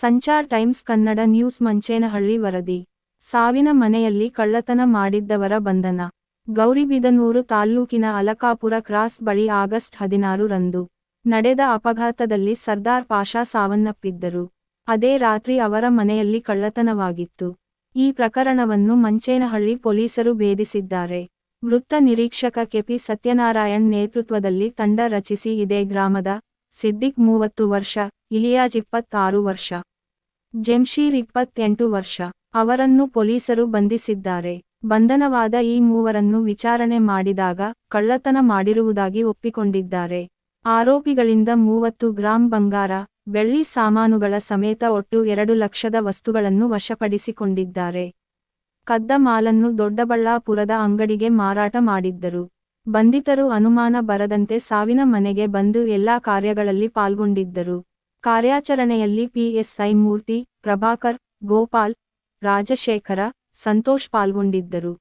Sanchar times Kannada news Manchenahalli ವರದಿ. ಸಾವಿನ ಮನೆಯಲ್ಲಿ ಕಳ್ಳತನ ಮಾಡಿದ್ದವರ ಬಂಧನ. ಗೌರಿಬಿದನೂರು ತಾಲ್ಲೂಕಿನ ಅಲಕಾಪುರ ಕ್ರಾಸ್ ಬಳಿ ಆಗಸ್ಟ್ 16 ರಂದು ನಡೆದ ಅಪಘಾತದಲ್ಲಿ ಸರ್ದಾರ್ ಪಾಷಾ ಸಾವನ್ನಪ್ಪಿದ್ದರು. ಅದೇ ರಾತ್ರಿ ಅವರ ಮನೆಯಲ್ಲಿ ಕಳ್ಳತನವಾಗಿತ್ತು. ಈ ಪ್ರಕರಣವನ್ನು ಮಂಚೇನಹಳ್ಳಿ ಪೊಲೀಸರು ಭೇದಿಸಿದ್ದಾರೆ. ವೃತ್ತ ನಿರೀಕ್ಷಕ ಕೆಪಿ ಸತ್ಯನಾರಾಯಣ್ ನೇತೃತ್ವದಲ್ಲಿ ತಂಡ ರಚಿಸಿ ಇದೇ ಗ್ರಾಮದ ಸಿದ್ದಿಕ್ 30 ವರ್ಷ, ಇಲಿಯಾಜ್ 26 ವರ್ಷ, ಜೆಮ್ಶೀರ್ 28 ವರ್ಷ ಅವರನ್ನು ಪೊಲೀಸರು ಬಂಧಿಸಿದ್ದಾರೆ. ಬಂಧನವಾದ ಈ ಮೂವರನ್ನು ವಿಚಾರಣೆ ಮಾಡಿದಾಗ ಕಳ್ಳತನ ಮಾಡಿರುವುದಾಗಿ ಒಪ್ಪಿಕೊಂಡಿದ್ದಾರೆ. ಆರೋಪಿಗಳಿಂದ 30 ಗ್ರಾಂ ಬಂಗಾರ, ಬೆಳ್ಳಿ ಸಾಮಾನುಗಳ ಸಮೇತ ಒಟ್ಟು 2 ಲಕ್ಷದ ವಸ್ತುಗಳನ್ನು ವಶಪಡಿಸಿಕೊಂಡಿದ್ದಾರೆ. ಕದ್ದ ಮಾಲನ್ನು ದೊಡ್ಡಬಳ್ಳಾಪುರದ ಅಂಗಡಿಗೆ ಮಾರಾಟ ಮಾಡಿದ್ದರು. ಬಂಧಿತರು ಅನುಮಾನ ಬರದಂತೆ ಸಾವಿನ ಮನೆಗೆ ಬಂದು ಎಲ್ಲಾ ಕಾರ್ಯಗಳಲ್ಲಿ ಪಾಲ್ಗೊಂಡಿದ್ದರು. ಕಾರ್ಯಾಚರಣೆಯಲ್ಲಿ ಪಿಎಸ್ಐ ಮೂರ್ತಿ, ಪ್ರಭಾಕರ್, ಗೋಪಾಲ್, ರಾಜಶೇಖರ, ಸಂತೋಷ್ ಪಾಲ್ಗೊಂಡಿದ್ದರು.